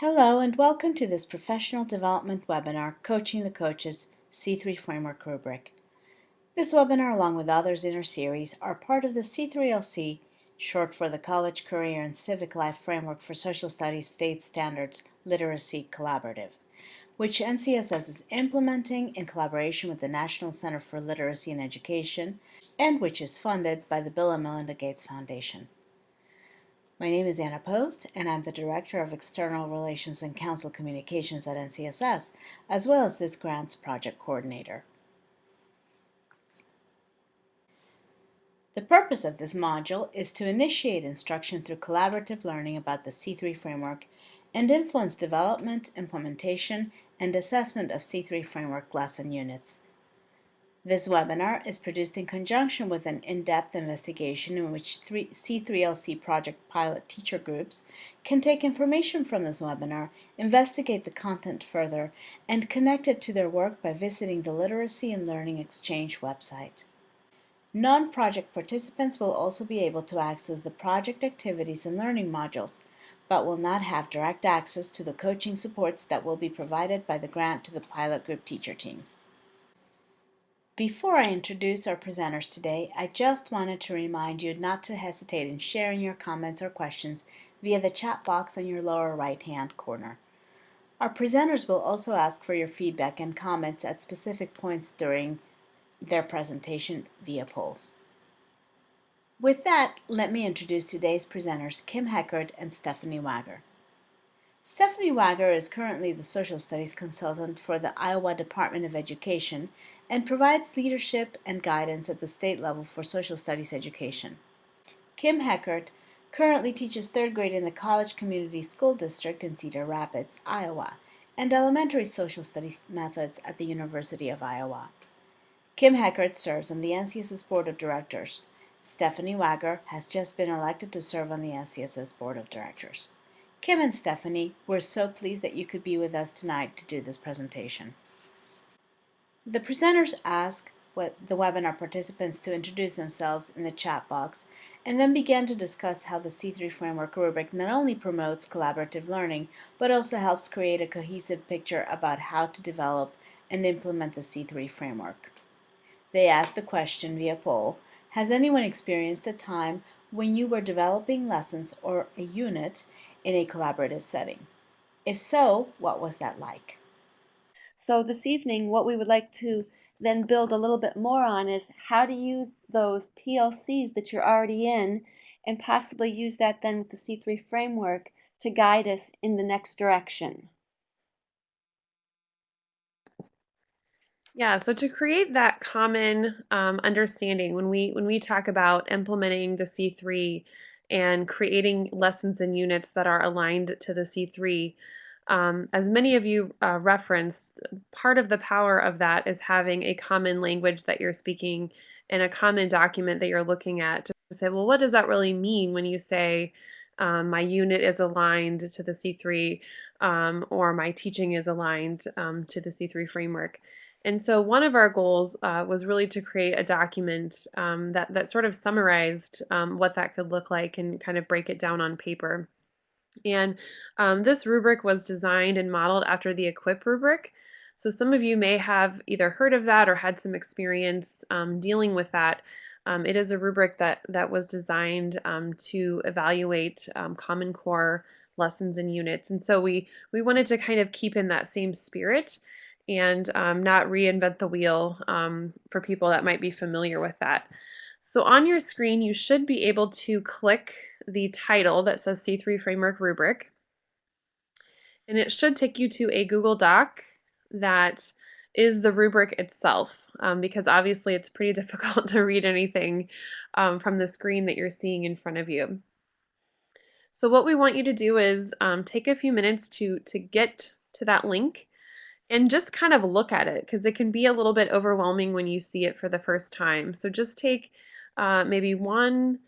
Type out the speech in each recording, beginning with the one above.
Hello and welcome to this professional development webinar, Coaching the Coaches C3 Framework Rubric. This webinar, along with others in our series, are part of the C3LC, short for the College, Career, and Civic Life Framework for Social Studies State Standards Literacy Collaborative, which NCSS is implementing in collaboration with the National Center for Literacy and Education, and which is funded by the Bill and Melinda Gates Foundation. My name is Anna Post, and I'm the Director of External Relations and Council Communications at NCSS, as well as this grant's project coordinator. The purpose of this module is to initiate instruction through collaborative learning about the C3 framework and influence development, implementation, and assessment of C3 framework lesson units. This webinar is produced in conjunction with an in-depth investigation in which C3LC project pilot teacher groups can take information from this webinar, investigate the content further, and connect it to their work by visiting the Literacy and Learning Exchange website. Non-project participants will also be able to access the project activities and learning modules, but will not have direct access to the coaching supports that will be provided by the grant to the pilot group teacher teams. Before I introduce our presenters today, I just wanted to remind you not to hesitate in sharing your comments or questions via the chat box on your lower right-hand corner. Our presenters will also ask for your feedback and comments at specific points during their presentation via polls. With that, let me introduce today's presenters, Kim Heckert and Stephanie Wager. Stephanie Wager is currently the Social Studies Consultant for the Iowa Department of Education and provides leadership and guidance at the state level for social studies education. Kim Heckert currently teaches third grade in the College Community School District in Cedar Rapids, Iowa, and elementary social studies methods at the University of Iowa. Kim Heckert serves on the NCSS Board of Directors. Stephanie Wager has just been elected to serve on the NCSS Board of Directors. Kim and Stephanie, we're so pleased that you could be with us tonight to do this presentation. The presenters ask the webinar participants to introduce themselves in the chat box and then began to discuss how the C3 Framework rubric not only promotes collaborative learning, but also helps create a cohesive picture about how to develop and implement the C3 framework. They asked the question via poll, has anyone experienced a time when you were developing lessons or a unit in a collaborative setting? If so, what was that like? So this evening, what we would like to then build a little bit more on is how to use those PLCs that you're already in and possibly use that then with the C3 framework to guide us in the next direction. Yeah, so to create that common understanding when we talk about implementing the C3 and creating lessons and units that are aligned to the C3, as many of you referenced, part of the power of that is having a common language that you're speaking and a common document that you're looking at to say, well, what does that really mean when you say my unit is aligned to the C3 or my teaching is aligned to the C3 framework? And so one of our goals was really to create a document that sort of summarized what that could look like and kind of break it down on paper. And this rubric was designed and modeled after the EQUIP rubric. So some of you may have either heard of that or had some experience dealing with that. It is a rubric that was designed to evaluate Common Core lessons and units. And so we wanted to kind of keep in that same spirit and not reinvent the wheel for people that might be familiar with that. So on your screen, you should be able to click the title that says C3 Framework Rubric, and it should take you to a Google Doc that is the rubric itself, because obviously it's pretty difficult to read anything from the screen that you're seeing in front of you. So what we want you to do is take a few minutes to get to that link and just kind of look at it, because it can be a little bit overwhelming when you see it for the first time. So just take maybe 1-2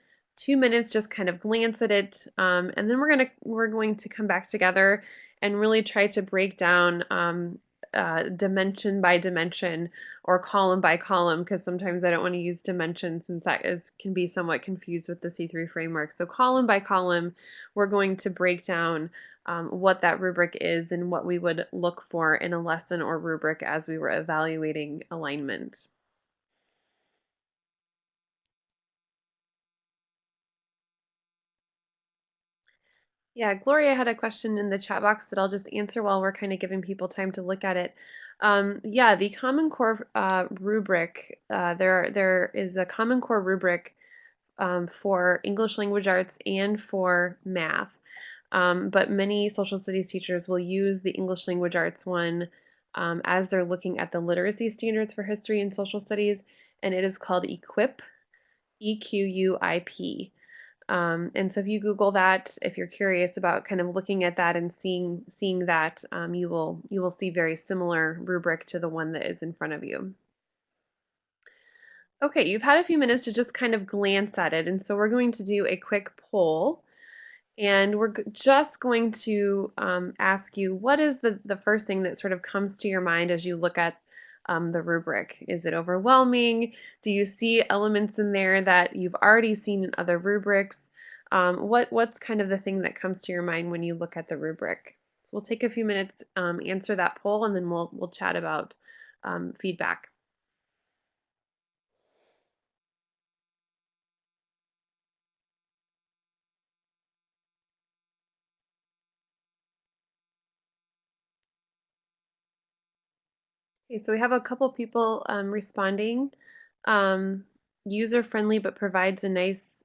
minutes, just kind of glance at it, and then we're going to come back together and really try to break down dimension by dimension or column by column, because sometimes I don't want to use dimension since that can be somewhat confused with the C3 framework. So column by column, we're going to break down what that rubric is and what we would look for in a lesson or rubric as we were evaluating alignment. Yeah, Gloria had a question in the chat box that I'll just answer while we're kind of giving people time to look at it. Yeah, the Common Core rubric, there is a Common Core rubric for English language arts and for math. But many social studies teachers will use the English language arts one as they're looking at the literacy standards for history and social studies, and it is called EQUIP, EQUIP. And so if you Google that, if you're curious about kind of looking at that and seeing that, you will see very similar rubric to the one that is in front of you. Okay, you've had a few minutes to just kind of glance at it, and so we're going to do a quick poll. And we're just going to ask you, what is the first thing that sort of comes to your mind as you look at the rubric? Is it overwhelming? Do you see elements in there that you've already seen in other rubrics? What's kind of the thing that comes to your mind when you look at the rubric? So we'll take a few minutes, answer that poll, and then we'll chat about feedback. Okay, so we have a couple people responding. Um, User-friendly but provides a nice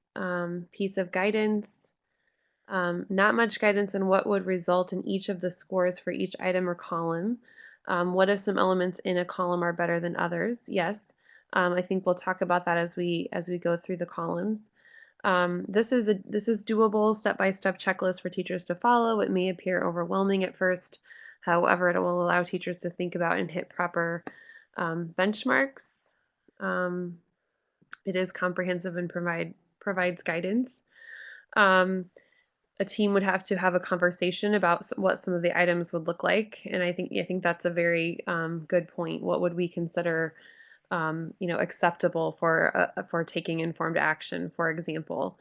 piece of guidance. Not much guidance on what would result in each of the scores for each item or column. What if some elements in a column are better than others? Yes, I think we'll talk about that as we go through the columns. This is doable step-by-step checklist for teachers to follow. It may appear overwhelming at first. However, it will allow teachers to think about and hit proper benchmarks. It is comprehensive and provides guidance. A team would have to have a conversation about what some of the items would look like, and I think that's a very good point. What would we consider acceptable for taking informed action, for example?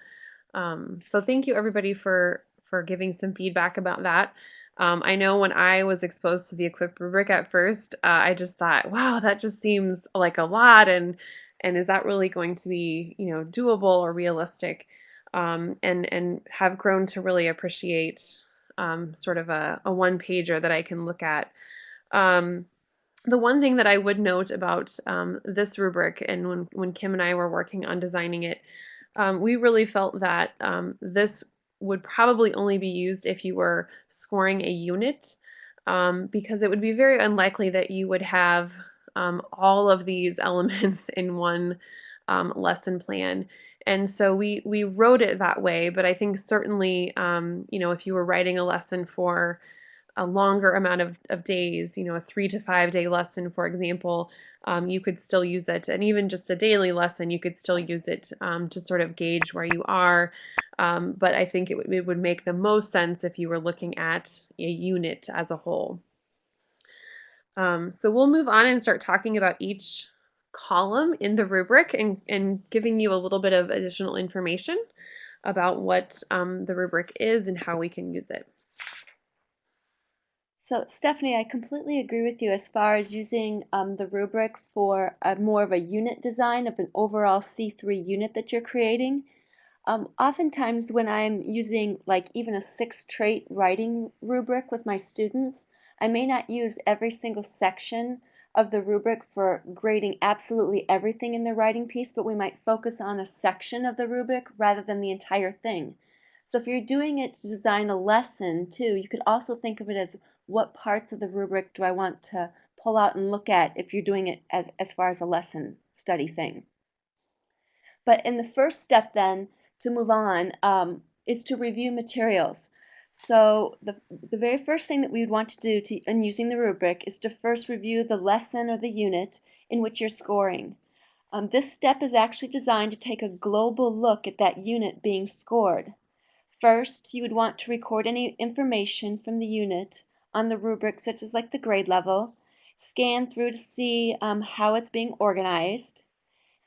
So thank you everybody for giving some feedback about that. I know when I was exposed to the Equip rubric at first, I just thought, wow, that just seems like a lot, and is that really going to be doable or realistic? And have grown to really appreciate sort of a one pager that I can look at. The one thing that I would note about this rubric, and when Kim and I were working on designing it, we really felt that this would probably only be used if you were scoring a unit, because it would be very unlikely that you would have all of these elements in one lesson plan. And so we wrote it that way, but I think certainly, if you were writing a lesson for a longer amount of days, a 3 to 5 day lesson, for example, you could still use it. And even just a daily lesson, you could still use it to sort of gauge where you are. But I think it would make the most sense if you were looking at a unit as a whole. So we'll move on and start talking about each column in the rubric and giving you a little bit of additional information about what the rubric is and how we can use it. So Stephanie, I completely agree with you as far as using the rubric for more of a unit design of an overall C3 unit that you're creating. Oftentimes when I'm using like even a 6-trait writing rubric with my students, I may not use every single section of the rubric for grading absolutely everything in the writing piece, but we might focus on a section of the rubric rather than the entire thing. So if you're doing it to design a lesson too, you could also think of it as what parts of the rubric do I want to pull out and look at if you're doing it as far as a lesson study thing. But in the first step then, to move on, is to review materials. So the very first thing that we would want to do in using the rubric is to first review the lesson or the unit in which you're scoring. This step is actually designed to take a global look at that unit being scored. First, you would want to record any information from the unit on the rubric, such as like the grade level, scan through to see how it's being organized.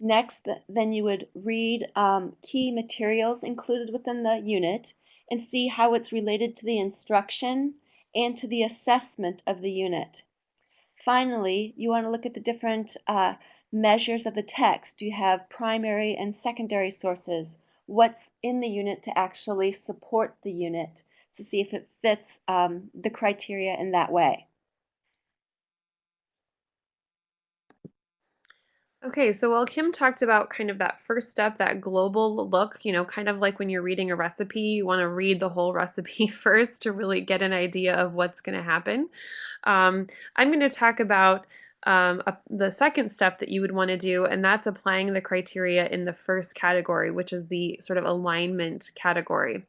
Next, then you would read key materials included within the unit and see how it's related to the instruction and to the assessment of the unit. Finally, you want to look at the different measures of the text. Do you have primary and secondary sources? What's in the unit to actually support the unit to see if it fits the criteria in that way? Okay, so while Kim talked about kind of that first step, that global look, kind of like when you're reading a recipe, you want to read the whole recipe first to really get an idea of what's going to happen. I'm going to talk about the second step that you would want to do, and that's applying the criteria in the first category, which is the sort of alignment category.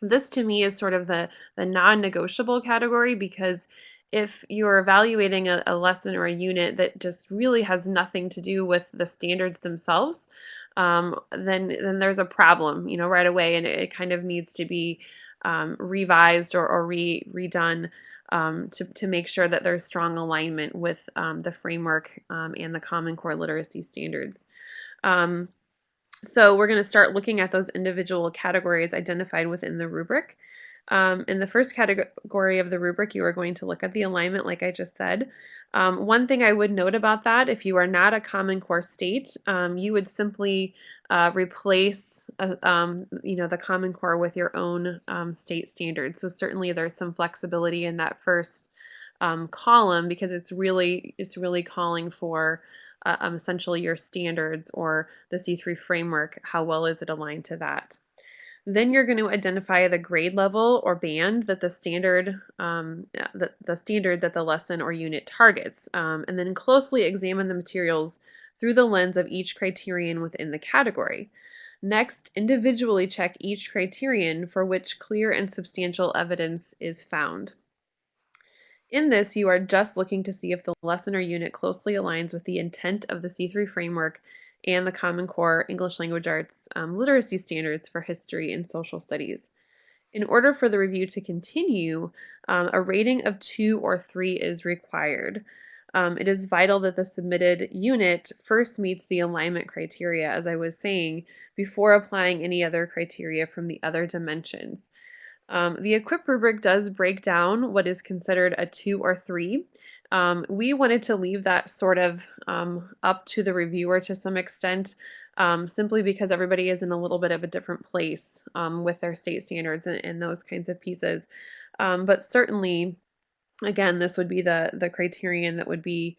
This to me is sort of the non-negotiable category, because if you're evaluating a lesson or a unit that just really has nothing to do with the standards themselves, then there's a problem, right away, and it kind of needs to be revised or redone to make sure that there's strong alignment with the framework and the Common Core literacy standards. So we're going to start looking at those individual categories identified within the rubric. In the first category of the rubric, you are going to look at the alignment, like I just said. One thing I would note about that, if you are not a Common Core state, you would simply replace the Common Core with your own state standards. So certainly there's some flexibility in that first column, because it's really calling for essentially your standards or the C3 framework. How well is it aligned to that? Then you're going to identify the grade level or band that the standard that the lesson or unit targets, and then closely examine the materials through the lens of each criterion within the category. Next, individually check each criterion for which clear and substantial evidence is found. In this, you are just looking to see if the lesson or unit closely aligns with the intent of the C3 framework and the Common Core English Language Arts literacy standards for history and social studies. In order for the review to continue, a rating of 2 or 3 is required. It is vital that the submitted unit first meets the alignment criteria, as I was saying, before applying any other criteria from the other dimensions. The equip rubric does break down what is considered a 2 or 3. We wanted to leave that sort of up to the reviewer to some extent, simply because everybody is in a little bit of a different place with their state standards and those kinds of pieces. But certainly, again, this would be the criterion that would be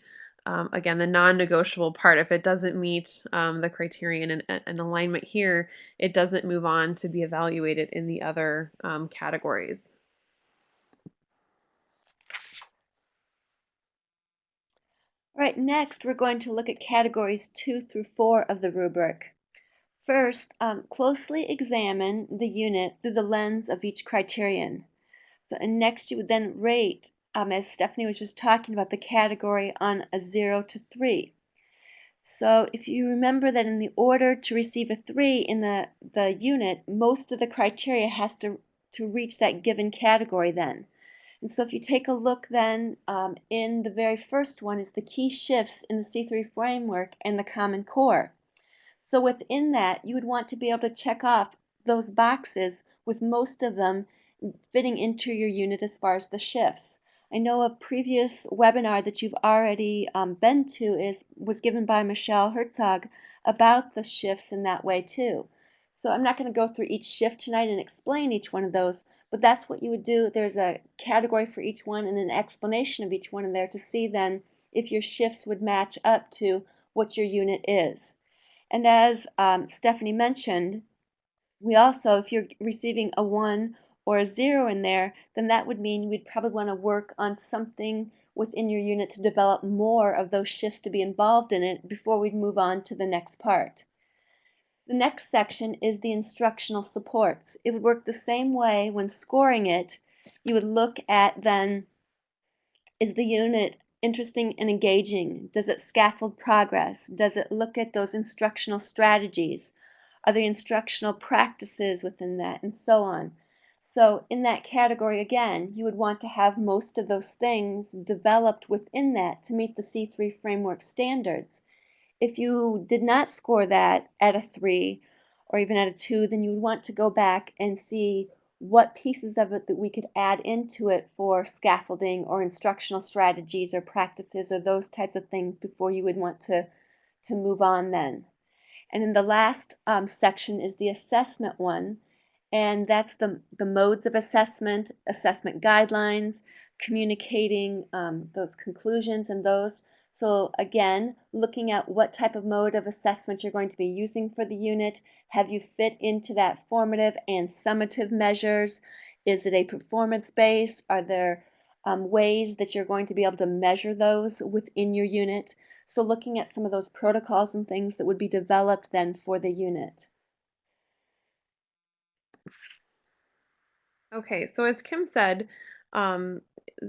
again, the non-negotiable part. If it doesn't meet the criterion and alignment here, it doesn't move on to be evaluated in the other categories. All right, next we're going to look at categories 2 through 4 of the rubric. First, closely examine the unit through the lens of each criterion. And next you would then rate, as Stephanie was just talking about, the category on a 0 to 3. So if you remember that in the order to receive a 3 in the unit, most of the criteria has to reach that given category then. And so if you take a look then in the very first one is the key shifts in the C3 framework and the Common Core. So within that, you would want to be able to check off those boxes with most of them fitting into your unit as far as the shifts. I know a previous webinar that you've already been to was given by Michelle Herzog about the shifts in that way too. So I'm not going to go through each shift tonight and explain each one of those, but that's what you would do. There's a category for each one and an explanation of each one in there to see then if your shifts would match up to what your unit is. And as Stephanie mentioned, we also, if you're receiving a 1 or a 0 in there, then that would mean we'd probably want to work on something within your unit to develop more of those shifts to be involved in it before we move on to the next part. The next section is the instructional supports. It would work the same way when scoring it. You would look at then, is the unit interesting and engaging? Does it scaffold progress? Does it look at those instructional strategies? Are there instructional practices within that, and so on? So in that category, again, you would want to have most of those things developed within that to meet the C3 framework standards. If you did not score that at a 3 or even at a 2, then you would want to go back and see what pieces of it that we could add into it for scaffolding or instructional strategies or practices or those types of things before you would want to move on then. And in the last section is the assessment one, and that's the modes of assessment, assessment guidelines, communicating those conclusions and those. So again, looking at what type of mode of assessment you're going to be using for the unit. Have you fit into that formative and summative measures? Is it a performance-based? Are there ways that you're going to be able to measure those within your unit? So looking at some of those protocols and things that would be developed then for the unit. Okay, so as Kim said, um,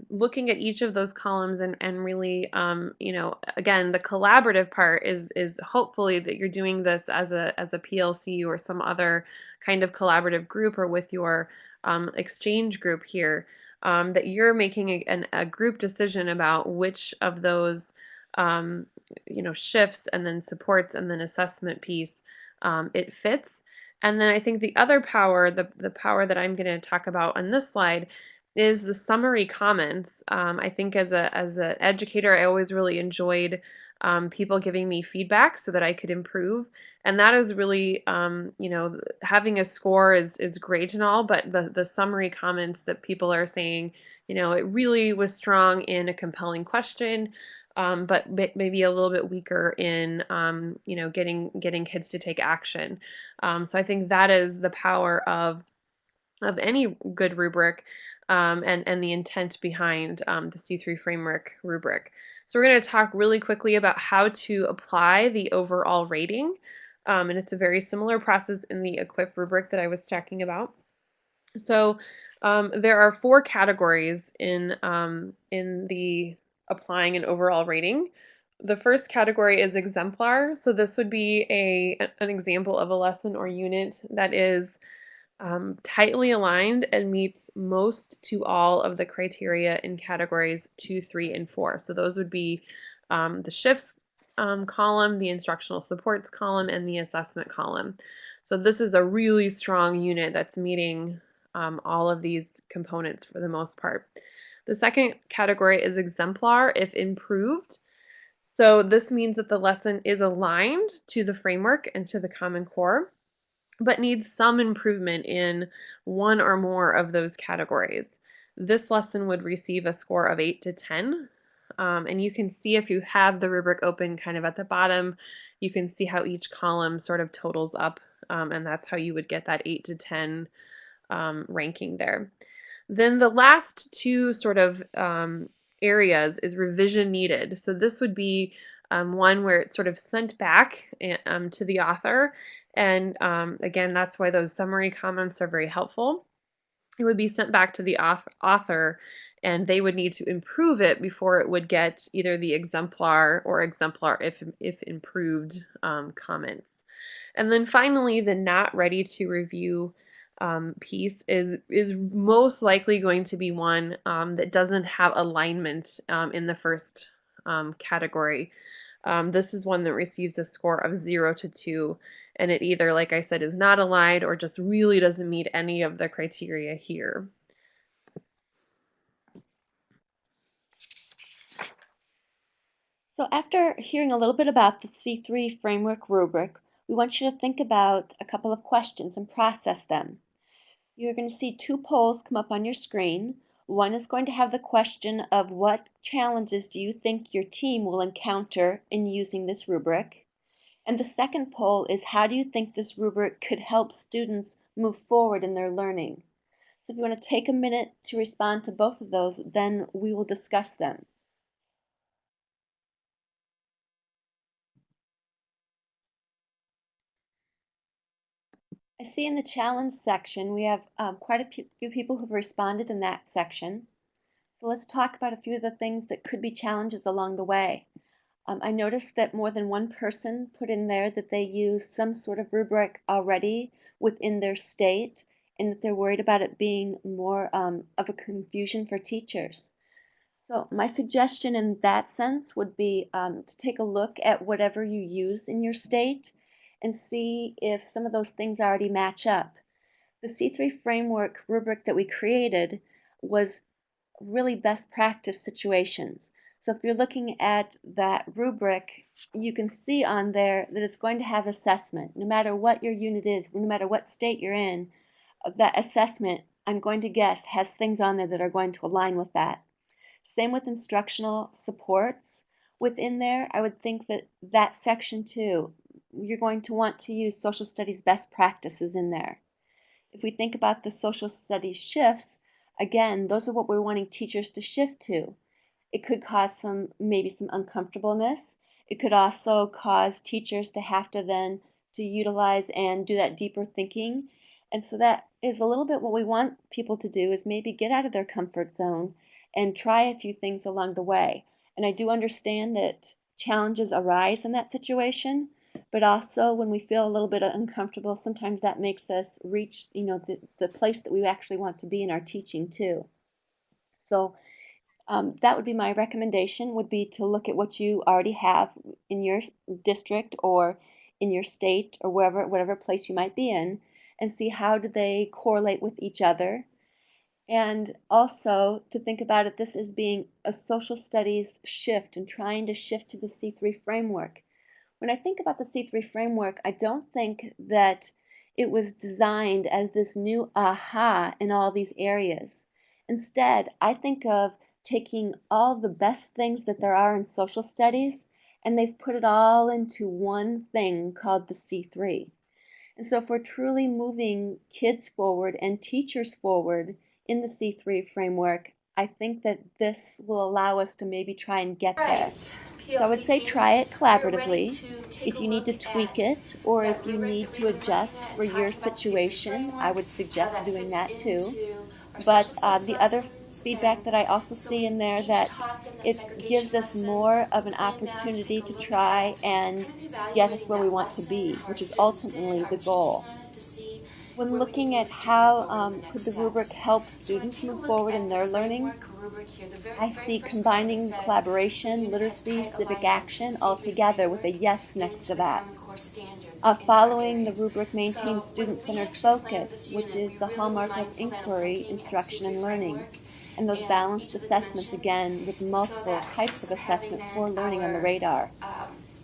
looking at each of those columns and really, again, the collaborative part is hopefully that you're doing this as a PLC or some other kind of collaborative group or with your exchange group here, that you're making a group decision about which of those, shifts and then supports and then assessment piece it fits. And then I think the other power, the power that I'm going to talk about on this slide, is the summary comments. I think as an educator, I always really enjoyed people giving me feedback so that I could improve. And that is really, having a score is great and all, but the summary comments that people are saying, it really was strong in a compelling question. But maybe a little bit weaker in, getting kids to take action. So I think that is the power of any good rubric, and the intent behind the C3 framework rubric. So we're going to talk really quickly about how to apply the overall rating, and it's a very similar process in the equip rubric that I was talking about. So there are 4 categories in the applying an overall rating. The first category is exemplar. So this would be an example of a lesson or unit that is tightly aligned and meets most to all of the criteria in categories 2, 3, and 4. So those would be the shifts column, the instructional supports column, and the assessment column. So this is a really strong unit that's meeting all of these components for the most part. The second category is exemplar if improved. So this means that the lesson is aligned to the framework and to the Common Core, but needs some improvement in one or more of those categories. This lesson would receive a score of 8 to 10. And you can see, if you have the rubric open kind of at the bottom, you can see how each column sort of totals up, and that's how you would get that 8 to 10 ranking there. Then the last 2 sort of areas is revision needed. So this would be one where it's sort of sent back to the author. And again, that's why those summary comments are very helpful. It would be sent back to the author, and they would need to improve it before it would get either the exemplar or exemplar if improved comments. And then finally, the not ready to review piece is most likely going to be one that doesn't have alignment in the first category. This is one that receives a score of 0 to 2, and it either, like I said, is not aligned or just really doesn't meet any of the criteria here. So after hearing a little bit about the C3 framework rubric, we want you to think about a couple of questions and process them. You're going to see 2 polls come up on your screen. One is going to have the question of what challenges do you think your team will encounter in using this rubric? And the second poll is, how do you think this rubric could help students move forward in their learning? So if you want to take a minute to respond to both of those, then we will discuss them. I see in the challenge section we have quite a few people who've responded in that section. So let's talk about a few of the things that could be challenges along the way. I noticed that more than one person put in there that they use some sort of rubric already within their state, and that they're worried about it being more of a confusion for teachers. So my suggestion in that sense would be to take a look at whatever you use in your state and see if some of those things already match up. The C3 framework rubric that we created was really best practice situations. So if you're looking at that rubric, you can see on there that it's going to have assessment. No matter what your unit is, no matter what state you're in, that assessment, I'm going to guess, has things on there that are going to align with that. Same with instructional supports within there. I would think that that section too, you're going to want to use social studies best practices in there. If we think about the social studies shifts, again, those are what we're wanting teachers to shift to. It could cause maybe some uncomfortableness. It could also cause teachers to have to then to utilize and do that deeper thinking. And so that is a little bit what we want people to do, is maybe get out of their comfort zone and try a few things along the way. And I do understand that challenges arise in that situation, but also when we feel a little bit uncomfortable, sometimes that makes us reach, the place that we actually want to be in our teaching too. So that would be my recommendation, would be to look at what you already have in your district or in your state or whatever place you might be in, and see how do they correlate with each other. And also to think about it, this as being a social studies shift and trying to shift to the C3 framework. When I think about the C3 framework, I don't think that it was designed as this new aha in all these areas. Instead, I think of taking all the best things that there are in social studies, and they've put it all into one thing called the C3. And so if we're truly moving kids forward and teachers forward in the C3 framework, I think that this will allow us to maybe try and get there. So I would say try it collaboratively. If you need to tweak it or if you need to adjust for your situation, I would suggest doing that too. But the other feedback that I also see in there, that it gives us more of an opportunity to try and get us where we want to be, which is ultimately the goal. When looking at how could the rubric help students move forward in their learning, I see combining collaboration, literacy, civic action all together with a yes next to that. Following the rubric maintains student-centered focus, which is the hallmark of inquiry, instruction, and learning. And those balanced assessments, again, with multiple types of assessment for learning on the radar.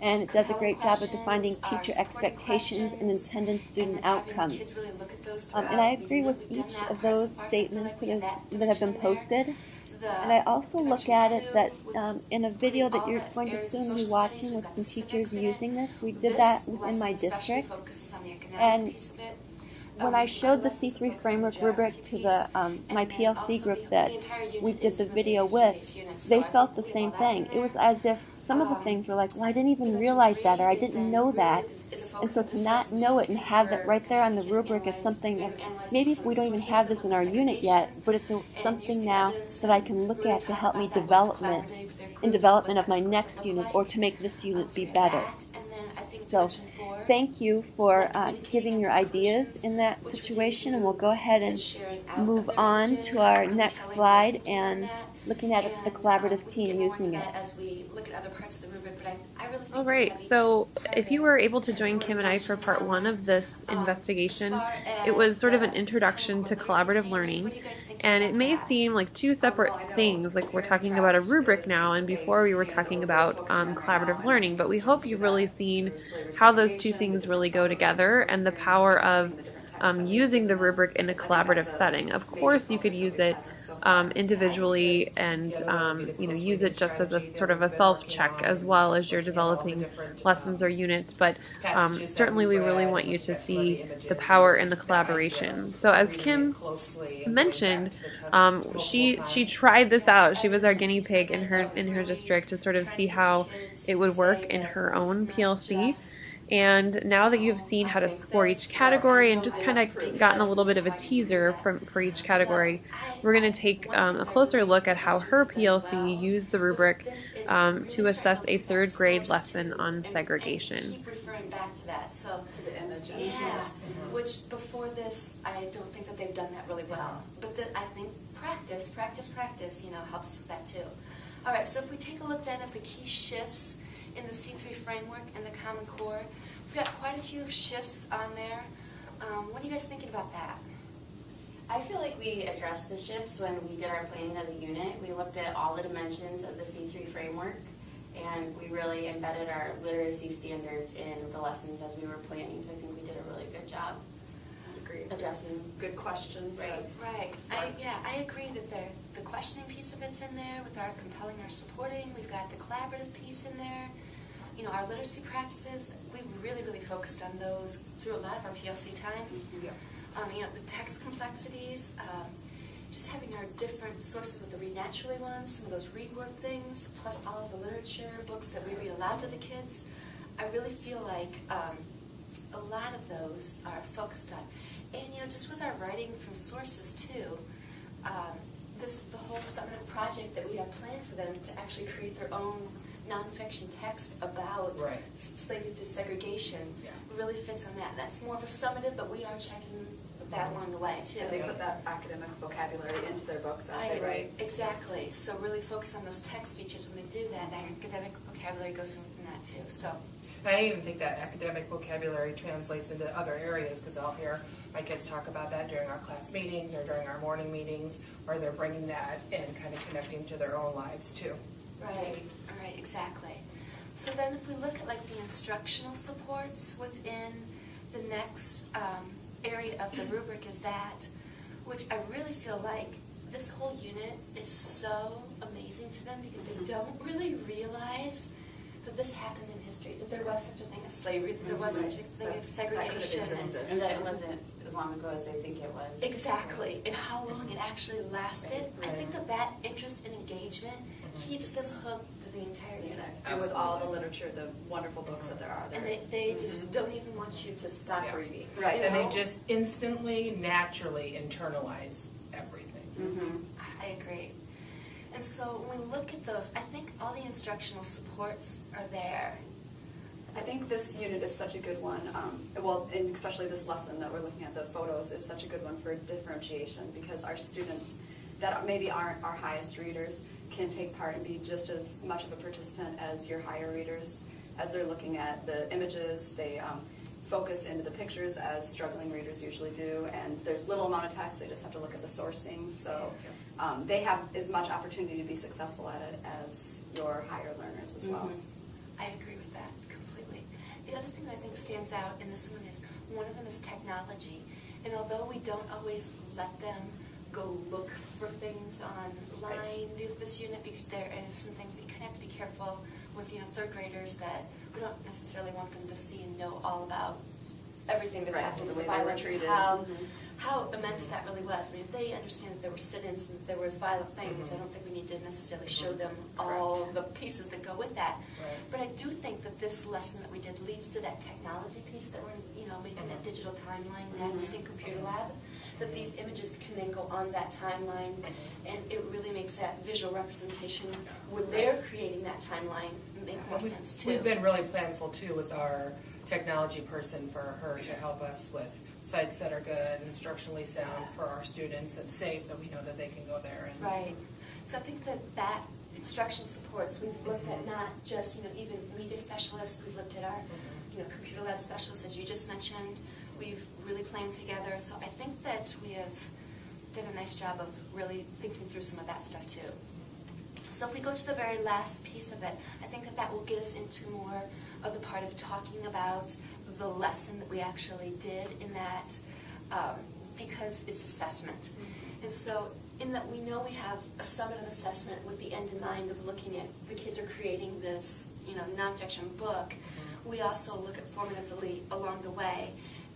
And it does a great job of defining teacher expectations and intended student outcomes. And I agree with each of those statements that have been posted. And I also look at it that in a video that you're going to soon be watching with some teachers using this, we did that within my district. And when I showed the C3 framework rubric to my PLC group that we did the video with, they felt the same thing. It was as if some of the things were like, well, I didn't even realize that, or I didn't know that. And so to not know it and have that right there on the rubric is something that maybe if we don't even have this in our unit yet, but it's something now that I can look at to help me development of my next unit, or to make this unit be better. So thank you for giving your ideas in that situation, and we'll go ahead and move on to our next slide and looking at the collaborative team using it. All right, so if you were able to join Kim and I for part 1 of this investigation, it was sort of an introduction to collaborative learning, and it may seem like two separate things, like we're talking about a rubric now, and before we were talking about collaborative learning, but we hope you've really seen how those two things really go together and the power of using the rubric in a collaborative setting. Of course, you could use it individually and use it just as a sort of a self-check as well as you're developing lessons or units, but certainly we really want you to see the power in the collaboration. So as Kim mentioned, she tried this out. She was our guinea pig in her district to sort of see how it would work in her own PLC. And now that you've seen how to score each category and just kind of gotten a little bit of a teaser for each category, we're going to take a closer look at how her PLC used the rubric to assess a 3rd grade lesson on segregation. Keep referring back to that. So to the image. Yeah, which before this, I don't think that they've done that really well. But I think practice, helps with that too. All right, so if we take a look then at the key shifts in the C3 framework and the Common Core, we've got quite a few shifts on there. What are you guys thinking about that? I feel like we addressed the shifts when we did our planning of the unit. We looked at all the dimensions of the C3 framework, and we really embedded our literacy standards in the lessons as we were planning, so I think we did a really good job addressing. Good questions. Right. I agree that the questioning piece of it's in there with our compelling or supporting. We've got the collaborative piece in there. You know, our literacy practices, we really, really focused on those through a lot of our PLC time. Yeah. You know, the text complexities, just having our different sources with the Read Naturally ones, some of those read word things, plus all of the literature books that we read aloud to the kids. I really feel like a lot of those are focused on. And, you know, just with our writing from sources, too, the whole summative project that we have planned for them to actually create their own nonfiction text about slavery through segregation really fits on that. That's more of a summative, but we are checking that along the way, too. And they put that academic vocabulary into their books as they write. Exactly. So really focus on those text features when they do that. That academic vocabulary goes within that, too. So. I even think that academic vocabulary translates into other areas, because I'll hear my kids talk about that during our class meetings or during our morning meetings, where they're bringing that and kind of connecting to their own lives too. Right, exactly. So then if we look at like the instructional supports within the next area of the rubric is that, which I really feel like this whole unit is so amazing to them because they don't really realize that this happened in history, that there was such a thing as slavery, that there was such a thing as segregation. And that it wasn't as long ago as they think it was. Exactly, and how long it actually lasted. I think that interest and engagement keeps them hooked to the entire unit. And with all the literature, the wonderful books that there are there. And they just don't even want you to stop reading. Right. And they just instantly, naturally internalize everything. I agree. And so when we look at those, I think all the instructional supports are there. I think this unit is such a good one, and especially this lesson that we're looking at, the photos, is such a good one for differentiation, because our students that maybe aren't our highest readers can take part and be just as much of a participant as your higher readers. As they're looking at the images, they focus into the pictures as struggling readers usually do, and there's little amount of text, they just have to look at the sourcing, so they have as much opportunity to be successful at it as your higher learners as well. I agree with that completely. The other thing that I think stands out in this one of them is technology, and although we don't always let them go look for things online with this unit, because there is some things that you kind of have to be careful with, third graders, that we don't necessarily want them to see and know all about everything that happened with the violence and how immense that really was. I mean, if they understand that there were sit-ins and that there was violent things, I don't think we need to necessarily show them all the pieces that go with that. But I do think that this lesson that we did leads to that technology piece that we're, making that digital timeline next in Computer Lab, that these images can then go on that timeline, and it really makes that visual representation when they're creating that timeline make more sense too. We've been really planful too with our technology person for her to help us with sites that are good, instructionally sound for our students, and safe, that we know that they can go there. And So I think that instruction supports, we've looked at not just, even media specialists, we've looked at our, computer lab specialists, as you just mentioned. We've really planned together, so I think that we have done a nice job of really thinking through some of that stuff too. So if we go to the very last piece of it, I think that will get us into more of the part of talking about the lesson that we actually did in that, because it's assessment. And so in that we know we have a summative assessment with the end in mind of looking at the kids are creating this, nonfiction book. We also look at formatively along the way,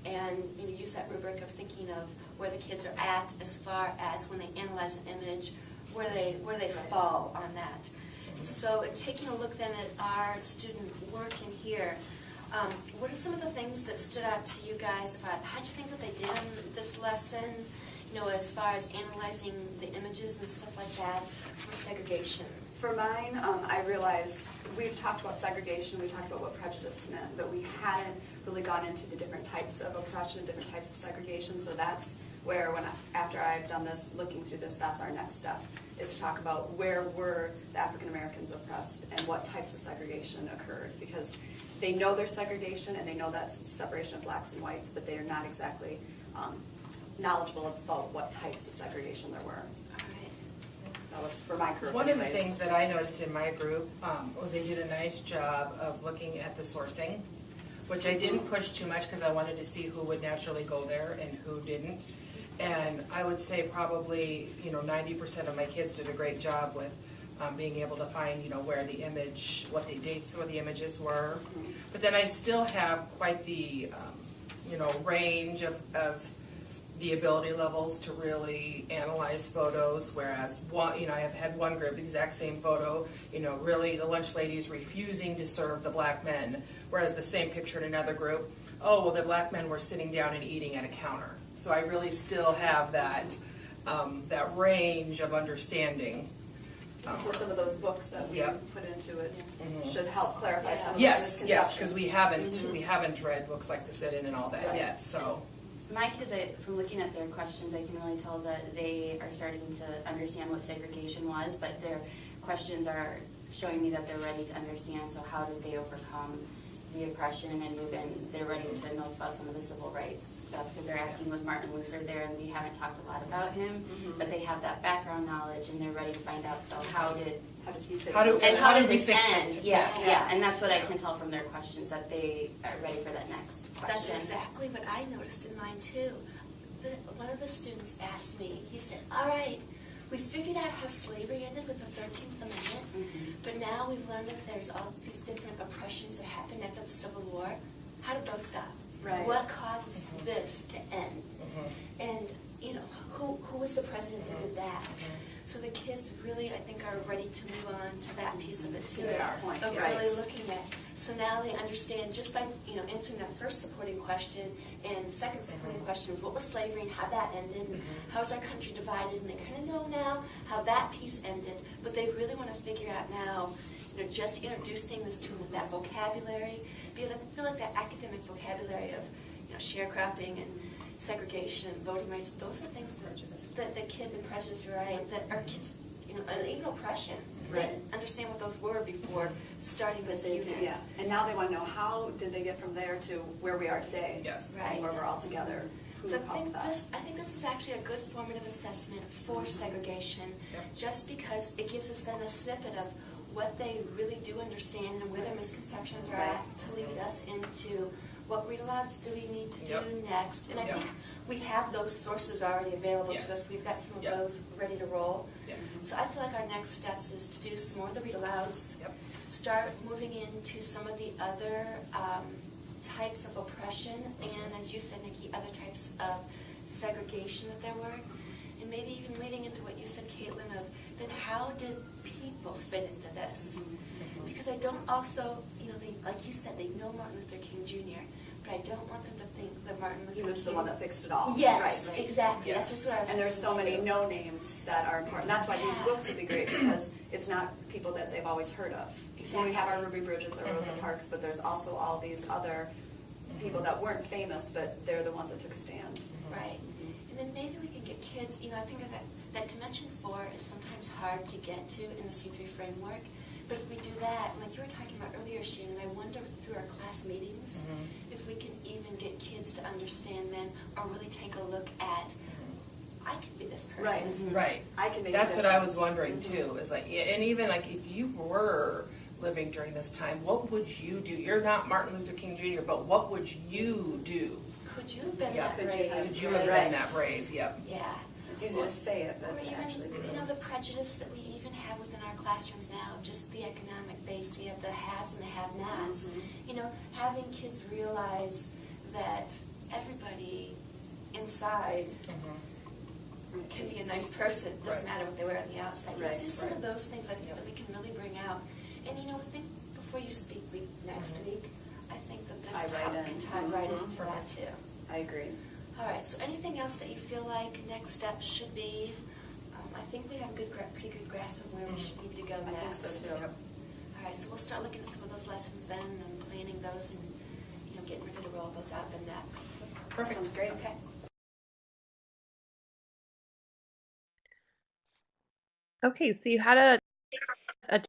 and use that rubric of thinking of where the kids are at as far as when they analyze an image, where they fall on that. And so taking a look then at our student work in here, what are some of the things that stood out to you guys about how do you think that they did in this lesson, as far as analyzing the images and stuff like that for segregation? For mine, I realized we've talked about segregation, we talked about what prejudice meant, but we hadn't really gone into the different types of oppression, different types of segregation, so that's where after I've done this, looking through this, that's our next step, is to talk about where were the African Americans oppressed and what types of segregation occurred, because they know there's segregation and they know that's separation of blacks and whites, but they are not exactly knowledgeable about what types of segregation there were. All right. That was for my group. One of the anyways. things that I noticed in my group was they did a nice job of looking at the sourcing, which I didn't push too much because I wanted to see who would naturally go there and who didn't. And I would say probably, 90% of my kids did a great job with being able to find, where the image, what the dates, where the images were. But then I still have quite the, range of the ability levels to really analyze photos, whereas I have had one group, exact same photo, really the lunch lady is refusing to serve the black men, whereas the same picture in another group, oh, well, the black men were sitting down and eating at a counter. So I really still have that range of understanding. So some of those books that we Yep. put into it should help clarify some of those Yes, misconceptions. because we haven't read books like The Sit-In and all that Right. yet, so. My kids, from looking at their questions, I can really tell that they are starting to understand what segregation was, but their questions are showing me that they're ready to understand, so how did they overcome the oppression and move in? They're ready to know about some of the civil rights stuff, because they're asking, was Martin Luther there? And we haven't talked a lot about him, but they have that background knowledge and they're ready to find out, so how did he fit How do- in? and how did we this fix end? it? Yes, Yes. yeah, and that's what I can tell from their questions, that they are ready for that next question. That's exactly what I noticed in mine too. One of the students asked me, he said, all right, we figured out how slavery ended with the 13th Amendment, but now we've learned that there's all these different oppressions that happened after the Civil War. How did those stop? Right. What caused this to end? And, who was the president that did that? So the kids really, I think, are ready to move on to that piece of it too. Good point. Of Right. really looking at. So now they understand just by answering that first supporting question and the second supporting question of what was slavery and how that ended, and how was our country divided, and they kind of know now how that piece ended. But they really want to figure out now, just introducing this to them with that vocabulary, because I feel like that academic vocabulary of sharecropping and segregation, voting rights, those are things that the kid, the prejudice, right, that our kids, and even oppression, they Right. didn't understand what those were before starting this They unit. do, yeah. And now they want to know, how did they get from there to where we are today? Yes. Right. And where we're all together. Who So helped that? I think this is actually a good formative assessment for segregation, Yep. just because it gives us then a snippet of what they really do understand and where their misconceptions are at to lead us into what read-alouds do we need to do Yep. next. And I Yep. think we have those sources already available Yes. to us. We've got some of Yep. those ready to roll. Yes. So I feel like our next steps is to do some more of the read-alouds, Yep. start moving into some of the other types of oppression, and as you said, Nikki, other types of segregation that there were, and maybe even leading into what you said, Caitlin, of then how did people fit into this? Because I don't also, like you said, they know Martin Luther King Jr., but I don't want them to think that Martin Luther He King... was the one that fixed it all. Yes, Right. exactly. Yes. That's just what I was And there's so thinking, many too. no names that are important. That's why these books would be great, because it's not people that they've always heard of. So we have our Ruby Bridges or Rosa Parks, but there's also all these other people that weren't famous, but they're the ones that took a stand. Right. And then maybe we can get kids, I think that Dimension 4 is sometimes hard to get to in the C3 framework. But if we do that, like you were talking about earlier, Shannon, I wonder through our class meetings if we can even get kids to understand then, or really take a look at, I could be this person. Right. I can make That's a what I was difference. wondering too, is like, and even like if you were living during this time, what would you do? You're not Martin Luther King Jr., but what would you do? Could you have been Yeah, that could you brave? have- Could you have Right. been that brave? Yep. Yeah. It's easy to say it, Or but to actually do even, it. the prejudice that we even have within our classrooms now, just the economic base. We have the haves and the have-nots. Having kids realize that everybody inside can be a nice person. It doesn't Right. matter what they wear on the outside. Right, It's just some right. of those things I think that we can really bring out. And think before you speak next week, I think that Tie this right talk in. can tie right Mhm. into that too. I agree. All right, so anything else that you feel like next steps should be? I think we have a pretty good grasp of where we should need to go I think next. so too. Yep. All right, so we'll start looking at some of those lessons then and planning those and getting ready to roll those out then next. Perfect. Sounds great. Okay. Okay, so you had a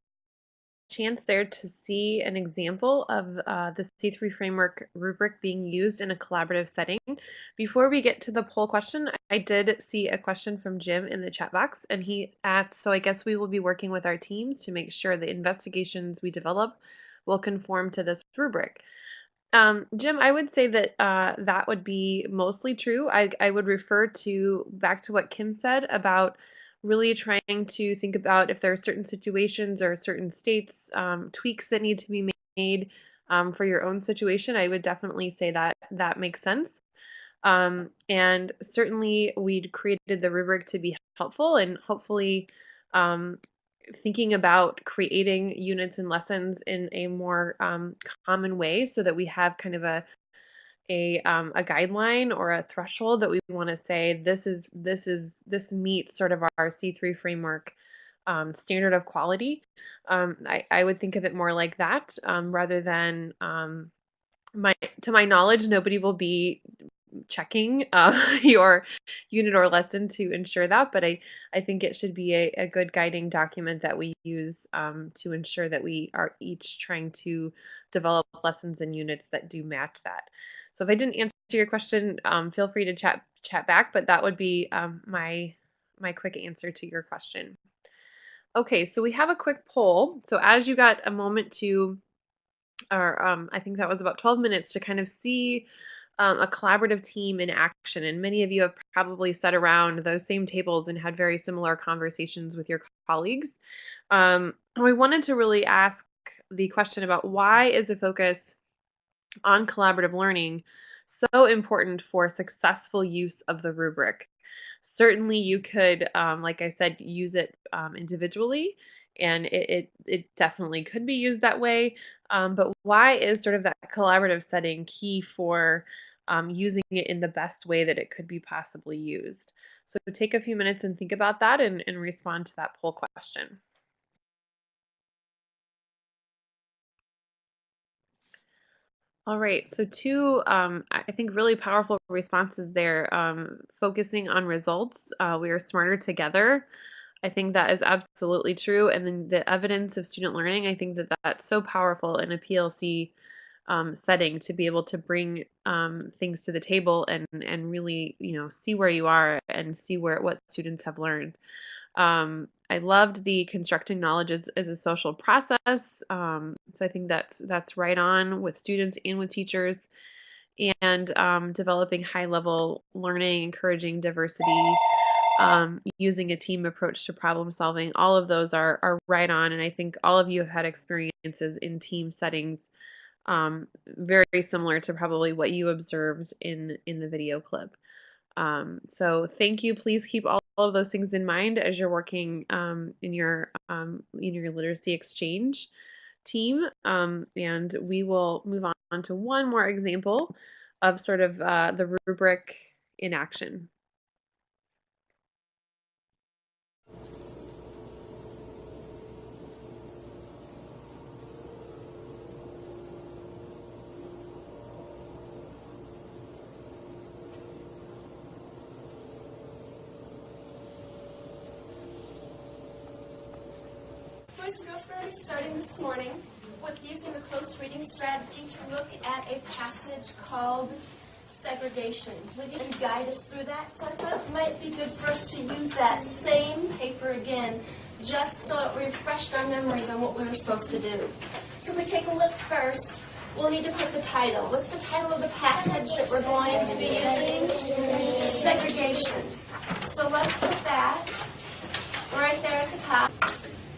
chance there to see an example of the C3 framework rubric being used in a collaborative setting. Before we get to the poll question, I did see a question from Jim in the chat box, and he asked, so I guess we will be working with our teams to make sure the investigations we develop will conform to this rubric. Jim, I would say that that would be mostly true. I would refer back to what Kim said about really trying to think about if there are certain situations or certain states, tweaks that need to be made for your own situation. I would definitely say that that makes sense. And certainly we'd created the rubric to be helpful, and hopefully thinking about creating units and lessons in a more common way so that we have kind of a guideline or a threshold that we want to say this meets sort of our C3 framework standard of quality. I would think of it more like that rather than to my knowledge, nobody will be checking your unit or lesson to ensure that, but I think it should be a good guiding document that we use to ensure that we are each trying to develop lessons and units that do match that. So if I didn't answer your question, feel free to chat back, but that would be my quick answer to your question. Okay, so we have a quick poll. So as you got a moment to, or I think that was about 12 minutes to kind of see a collaborative team in action, and many of you have probably sat around those same tables and had very similar conversations with your colleagues. We wanted to really ask the question about why is the focus on collaborative learning so important for successful use of the rubric. Certainly you could, like I said, use it individually, and it definitely could be used that way. But why is sort of that collaborative setting key for using it in the best way that it could be possibly used? So take a few minutes and think about that and respond to that poll question. All right, so two, I think, really powerful responses there. Focusing on results, we are smarter together. I think that is absolutely true. And then the evidence of student learning, I think that that's so powerful in a PLC setting to be able to bring things to the table and really, see where you are and see what students have learned. I loved the constructing knowledge as a social process. So I think that's right on with students and with teachers, and developing high-level learning, encouraging diversity, using a team approach to problem solving. All of those are right on, and I think all of you have had experiences in team settings very similar to probably what you observed in the video clip. So thank you. Please keep all of those things in mind as you're working in your literacy exchange team. And we will move on to one more example of sort of the rubric in action. Boys and girls, we're going to be starting this morning with using the close reading strategy to look at a passage called segregation. Would you guide us through that? So I thought it might be good for us to use that same paper again, just so it refreshed our memories on what we were supposed to do. So if we take a look first, we'll need to put the title. What's the title of the passage that we're going to be using? Segregation. So let's put that right there at the top.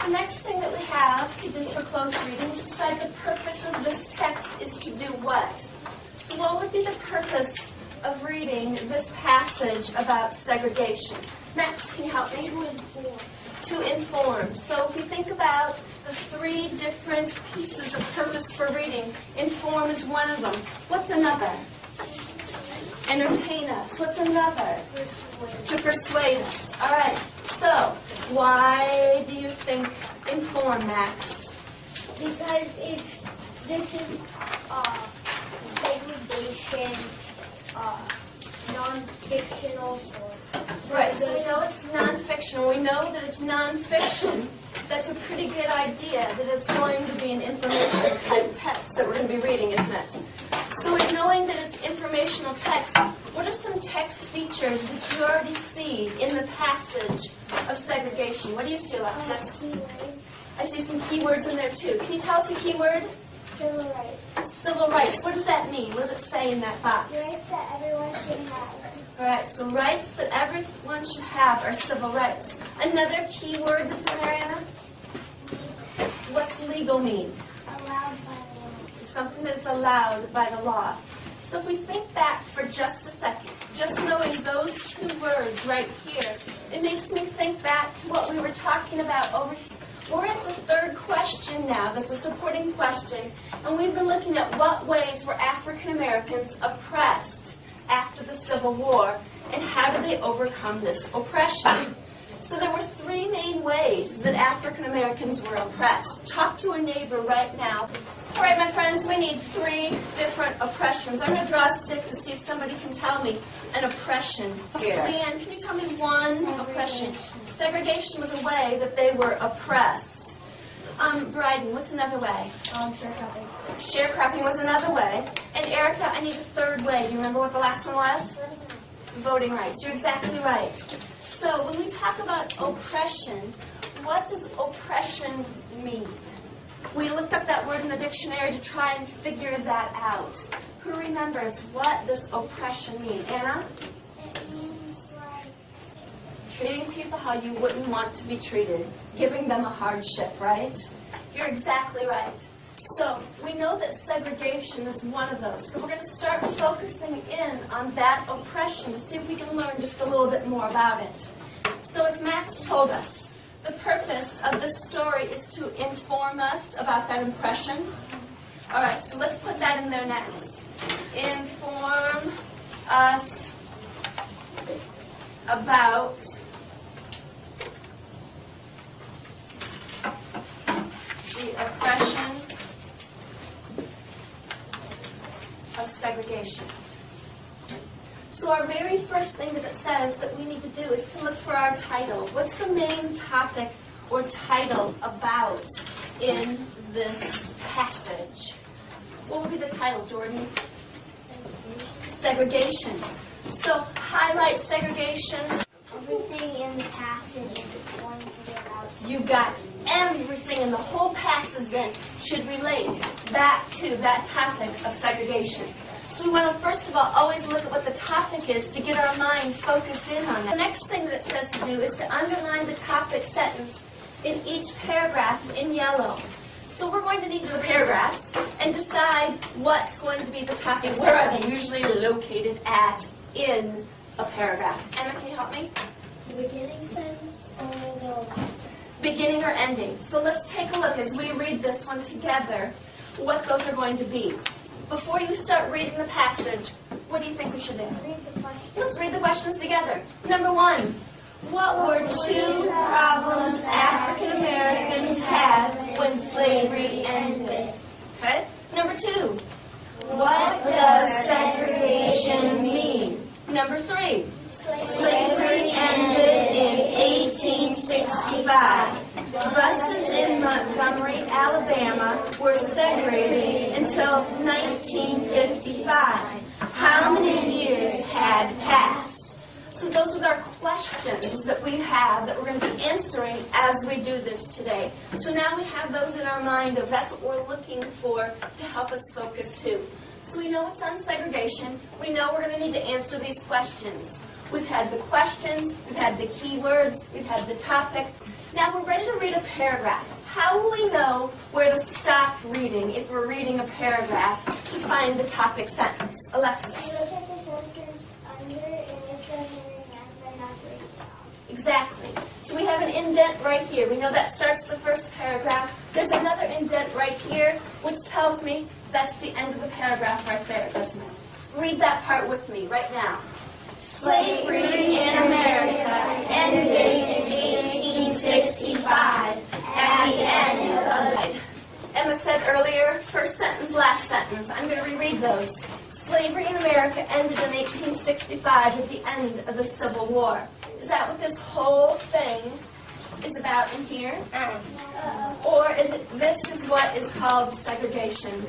The next thing that we have to do for close reading is decide the purpose of this text is to do what. So what would be the purpose of reading this passage about segregation? Max, can you help me? To inform. So if we think about the three different pieces of purpose for reading, inform is one of them. What's another? Entertain us. What's another? To persuade us. All right. So why do you think inform, Max? Because this is segregation, non-fictional. Right, so we know it's non-fictional. We know that it's non-fiction that's a pretty good idea that it's going to be an informational type text that we're going to be reading, isn't it? So in knowing that it's informational text, what are some text features that you already see in the passage of segregation? What do you see, Alexis? I see some keywords in there too. Can you tell us a keyword? Civil rights. Civil rights. What does that mean? What does it say in that box? Rights that everyone should have. All right, so rights that everyone should have are civil rights. Another keyword that's in there, Anna? What's legal mean? Allowed by law. Something that's allowed by the law. So if we think back for just a second, just knowing those two words right here, it makes me think back to what we were talking about over here. We're at the third question now, that's a supporting question, and we've been looking at what ways were African Americans oppressed after the Civil War, and how did they overcome this oppression? So there were three main ways that African Americans were oppressed. Talk to a neighbor right now. All right, my friends, we need three different oppressions. I'm going to draw a stick to see if somebody can tell me an oppression. Leanne, can you tell me one oppression? Segregation was a way that they were oppressed. Bryden, what's another way? Sharecropping. Sharecropping was another way. And Erica, I need a third way. Do you remember what the last one was? Voting rights. You're exactly right. So when we talk about oppression, what does oppression mean? We looked up that word in the dictionary to try and figure that out. Who remembers what does oppression mean? Anna? It means like Treating people how you wouldn't want to be treated. Giving them a hardship, right? You're exactly right. So we know that segregation is one of those. So we're going to start focusing in on that oppression to see if we can learn just a little bit more about it. So as Max told us, the purpose of this story is to inform us about that oppression. All right, so let's put that in there next. Inform us about the oppression of segregation. So our very first thing that it says that we need to do is to look for our title. What's the main topic or title about in this passage? What would be the title, Jordan? Segregation. So highlight segregation. everything in the passage is going to be about. You got everything in the whole passage then should relate back to that topic of segregation. So we want to, first of all, always look at what the topic is to get our mind focused in on that. The next thing that it says to do is to underline the topic sentence in each paragraph in yellow. So we're going to need the paragraphs and decide what's going to be the topic. Where are they usually located at in a paragraph? Emma, can you help me? The beginning sentence or the last sentence? Beginning or ending. So let's take a look as we read this one together, what those are going to be. Before you start reading the passage, what do you think we should do? Read the question. Let's read the questions together. Number one, what were two problems African Americans had when slavery ended? Okay. Number two, what does segregation mean? Number three, slavery ended in 1865. Buses in Montgomery, Alabama were segregated until 1955. How many years had passed? So those are our questions that we have that we're going to be answering as we do this today. So now we have those in our mind of that's what we're looking for to help us focus too. So we know it's on segregation. We know we're going to need to answer these questions. We've had the questions, we've had the keywords, we've had the topic. Now we're ready to read a paragraph. How will we know where to stop reading if we're reading a paragraph to find the topic sentence? Alexis. Look at the sentence under and it says and that's where you stop. Exactly. So we have an indent right here. We know that starts the first paragraph. There's another indent right here, which tells me that's the end of the paragraph right there, doesn't it? Read that part with me right now. Slavery in America ended in 1865 at the end of the... Emma said earlier, first sentence, last sentence. I'm going to reread those. Slavery in America ended in 1865 at the end of the Civil War. Is that what this whole thing is about in here? Or is it, this is what is called segregation?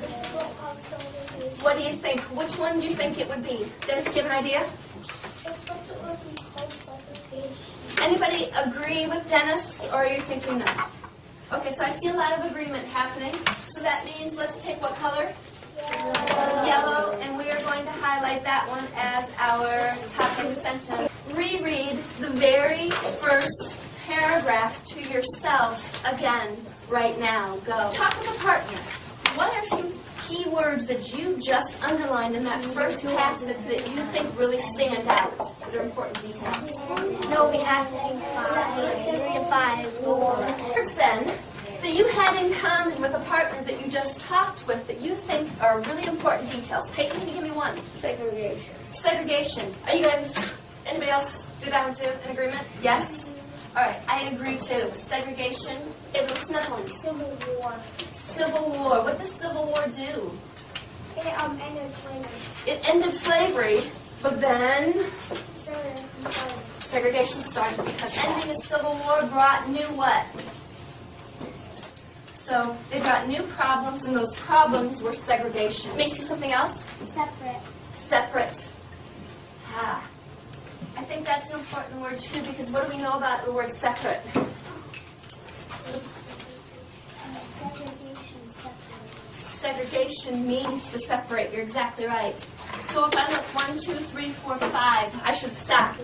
What do you think? Which one do you think it would be? Dennis, do you have an idea? Anybody agree with Dennis, or are you thinking no? Okay, so I see a lot of agreement happening. So that means let's take what color? Yellow, and we are going to highlight that one as our topic sentence. Reread the very first paragraph to yourself again right now. Go. Talk with a partner. What are some key words that you just underlined in that first passage that you think really stand out, that are important details? No, we have 3 to 5. Words then that you had in common with a partner that you just talked with that you think are really important details. Peyton, can you give me one? Segregation. Segregation. Are you guys, anybody else do that one too, in agreement? Yes? All right, I agree too. Segregation. What's another one? Civil War. Civil War. What does Civil War do? It ended slavery. It ended slavery, but then segregation started because ending a Civil War brought new what? So they brought new problems, and those problems were segregation. Macy, something else? Separate. Separate. Ah. I think that's an important word too, because what do we know about the word separate? Segregation. Separate. Segregation means to separate. You're exactly right. So if I look 1, 2, 3, 4, 5, I should stop.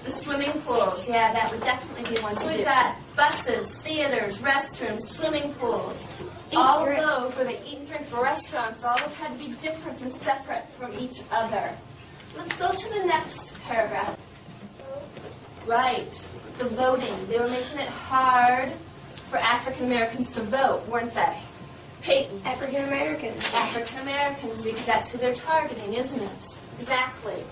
The swimming pools, yeah, that would definitely be one. So we've got buses, theaters, restrooms, swimming pools. All of those where they eat and drink for restaurants, all of those had to be different and separate from each other. Let's go to the next paragraph. Right, the voting. They were making it hard for African Americans to vote, weren't they? Peyton. African Americans. African Americans, because that's who they're targeting, isn't it? Exactly.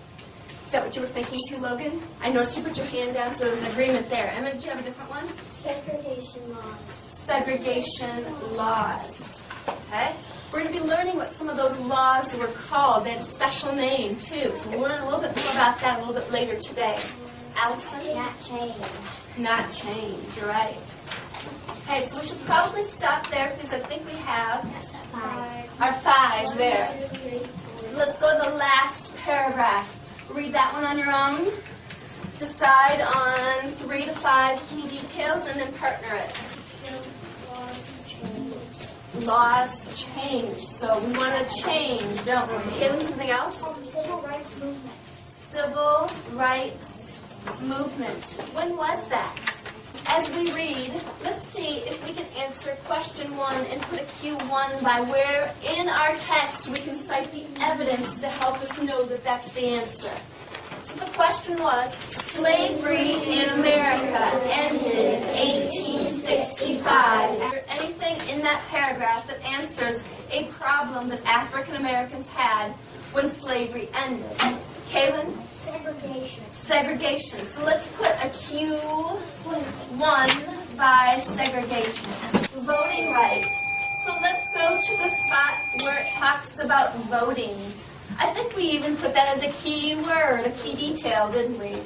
Is that what you were thinking too, Logan? I noticed you put your hand down, so there was an agreement there. Emma, did you have a different one? Segregation laws. Segregation laws. Okay? We're going to be learning what some of those laws were called. They had a special name, too. So we'll learn a little bit more about that a little bit later today. Allison? Not change. Not change. You're right. Okay, so we should probably stop there because I think we have our 5 there. Let's go to the last paragraph. Read that one on your own. Decide on 3 to 5 key details and then partner it. Laws change. So we want to change, don't we? Caitlin, something else? Civil rights movement. Civil rights movement. When was that? As we read, let's see if we can answer question 1 and put a Q1 by where in our text we can cite the evidence to help us know that that's the answer. So the question was, slavery in America ended in 1865. Is there anything in that paragraph that answers a problem that African Americans had when slavery ended? Kaylin? Segregation. Segregation. So let's put a Q1 by segregation. Voting rights. So let's go to the spot where it talks about voting. I think we even put that as a key word, a key detail, didn't we?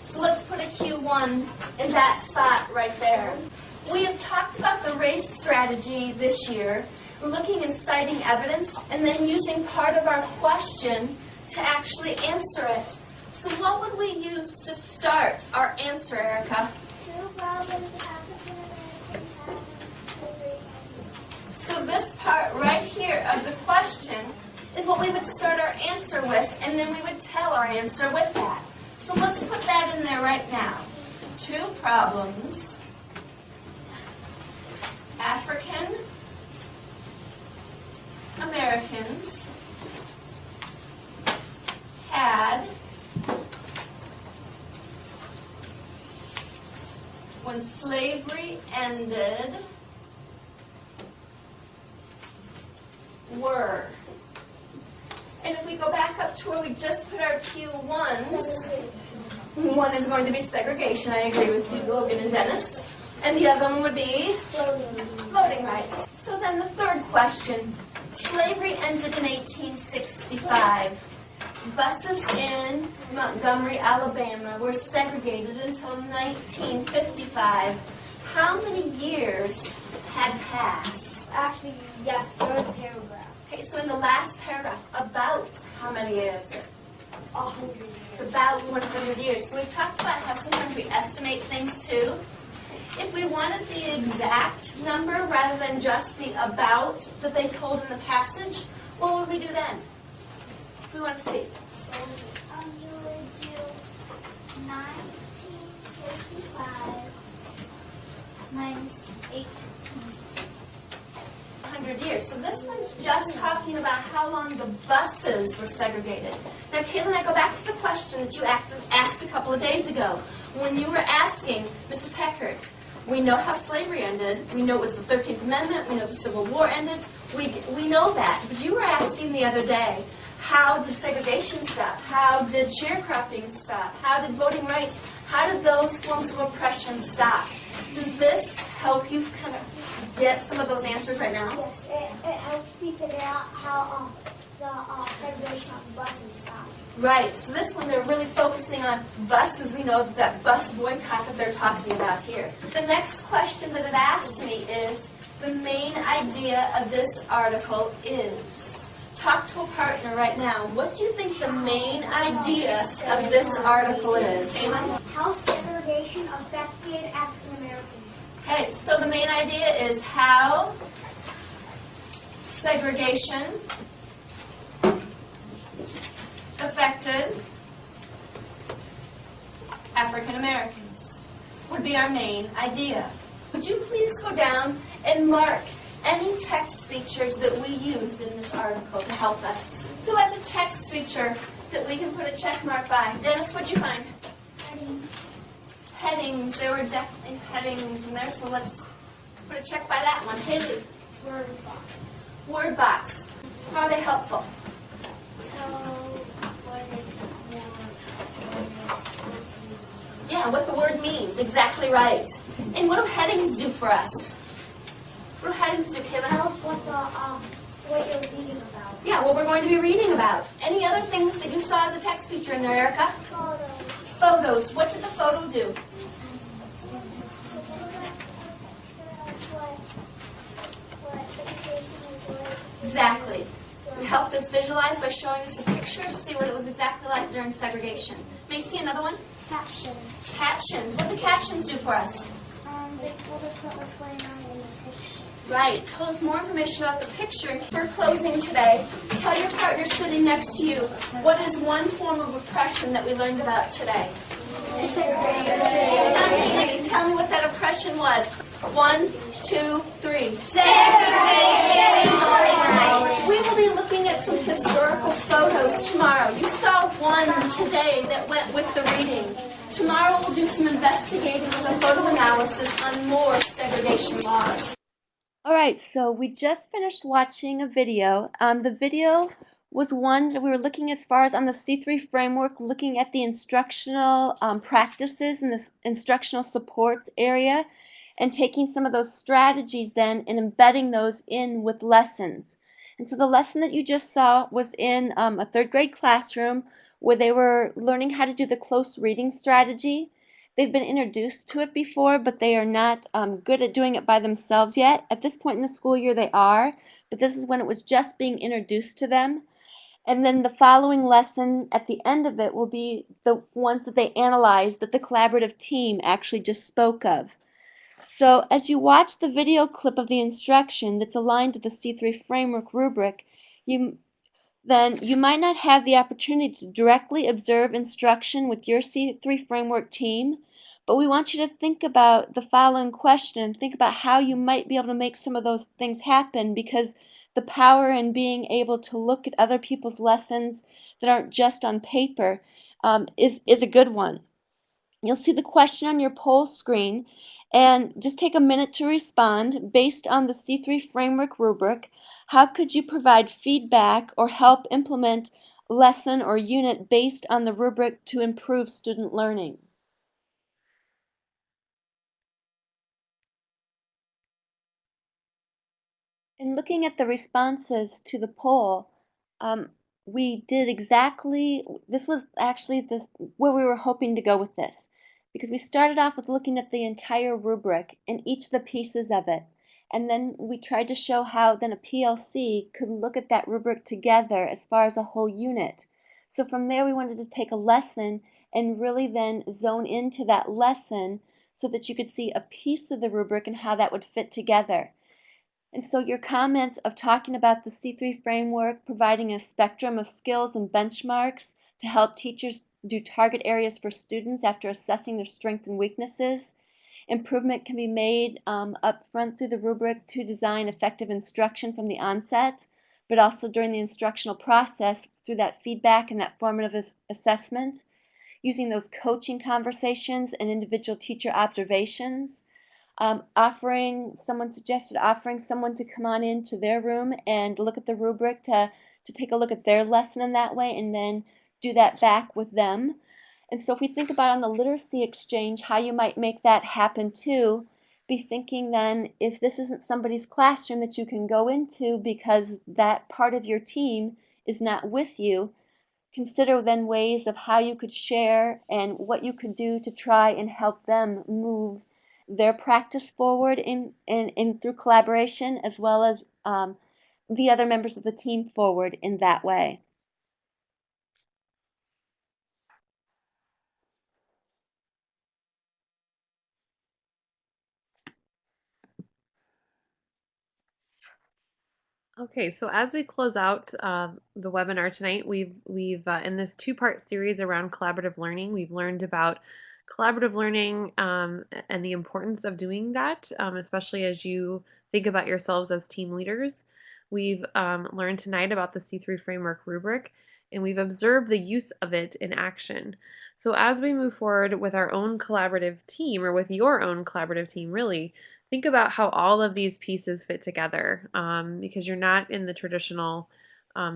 So let's put a Q1 in that spot right there. We have talked about the race strategy this year, looking and citing evidence, and then using part of our question to actually answer it. So what would we use to start our answer, Erica? So this part right here of the question is what we would start our answer with, and then we would tell our answer with that. So let's put that in there right now. 2 problems African Americans had when slavery ended were. And if we go back up to where we just put our Q1s, one is going to be segregation. I agree with you, Logan and Dennis. And the other one would be voting rights. So then the third question. Slavery ended in 1865. Buses in Montgomery, Alabama were segregated until 1955. How many years had passed? Actually, yeah, third paragraph. Okay, so in the last paragraph, about how many is it? 100 years. It's about 100 years. So we talked about how sometimes we estimate things too. If we wanted the exact number rather than just the about that they told in the passage, what would we do then? We want to see. You would do 1955 minus 18. 100 years. So this one's just talking about how long the buses were segregated. Now, Caitlin, I go back to the question that you asked a couple of days ago when you were asking Mrs. Heckert. We know how slavery ended. We know it was the 13th Amendment. We know the Civil War ended. We know that. But you were asking the other day, how did segregation stop? How did sharecropping stop? How did voting rights? How did those forms of oppression stop? Does this help you kind of get some of those answers right now? Yes, it helps me figure out how the segregation of the buses stopped. Right. So this one, they're really focusing on buses. We know that bus boycott that they're talking about here. The next question that it asks me is, the main idea of this article is... Talk to a partner right now. What do you think the main idea of this article is? How segregation affected African Americans. Okay, so the main idea is how segregation affected African Americans would be our main idea. Would you please go down and mark any text features that we used in this article to help us? Who has a text feature that we can put a check mark by? Dennis, what'd you find? Headings. There were definitely headings in there, so let's put a check by that one. Haley. Word box. Word box. How are they helpful? Yeah, what the word means. Exactly right. And what do headings do for us? What do headings do, Caitlin? Tell us what you're reading about. Yeah, what we're going to be reading about. Any other things that you saw as a text feature in there, Erica? Photos. Photos. What did the photo do? Exactly. It helped us visualize by showing us a picture to see what it was exactly like during segregation. Macy, another one? Captions. Captions. What do captions do for us? They told us what was going on in the picture. Right. Told us more information about the picture. For closing today, tell your partner sitting next to you, what is one form of oppression that we learned about today? Segregation. Tell me what that oppression was. 1, 2, 3. Segregation. We will be looking at some historical photos tomorrow. You saw one today that went with the reading. Tomorrow we'll do some investigating with a photo analysis on more segregation laws. All right, so we just finished watching a video. The video was one that we were looking as far as on the C3 framework, looking at the instructional practices in the instructional supports area and taking some of those strategies then and embedding those in with lessons. And so the lesson that you just saw was in a third grade classroom where they were learning how to do the close reading strategy. They've been introduced to it before, but they are not good at doing it by themselves yet. At this point in the school year, they are, but this is when it was just being introduced to them. And then the following lesson at the end of it will be the ones that they analyzed that the collaborative team actually just spoke of. So as you watch the video clip of the instruction that's aligned to the C3 framework rubric, you might not have the opportunity to directly observe instruction with your C3 framework team, but we want you to think about the following question, think about how you might be able to make some of those things happen, because the power in being able to look at other people's lessons that aren't just on paper is a good one. You'll see the question on your poll screen, and just take a minute to respond based on the C3 framework rubric. How could you provide feedback or help implement a lesson or unit based on the rubric to improve student learning? In looking at the responses to the poll, we did exactly, this was actually where we were hoping to go with this, because we started off with looking at the entire rubric and each of the pieces of it. And then we tried to show how then a PLC could look at that rubric together as far as a whole unit. So from there, we wanted to take a lesson and really then zone into that lesson so that you could see a piece of the rubric and how that would fit together. And so your comments of talking about the C3 framework, providing a spectrum of skills and benchmarks to help teachers do target areas for students after assessing their strengths and weaknesses. Improvement can be made up front through the rubric to design effective instruction from the onset, but also during the instructional process through that feedback and that formative assessment, using those coaching conversations and individual teacher observations. Someone suggested offering someone to come on into their room and look at the rubric to take a look at their lesson in that way and then do that back with them. And so if we think about on the literacy exchange, how you might make that happen too, be thinking then if this isn't somebody's classroom that you can go into because that part of your team is not with you, consider then ways of how you could share and what you could do to try and help them move their practice forward in through collaboration as well as the other members of the team forward in that way. Okay, so as we close out the webinar tonight, we've in this two-part series around collaborative learning, we've learned about collaborative learning and the importance of doing that, especially as you think about yourselves as team leaders. We've learned tonight about the C3 framework rubric, and we've observed the use of it in action. So as we move forward with our own collaborative team, or with your own collaborative team, really, think about how all of these pieces fit together, because you're not in the traditional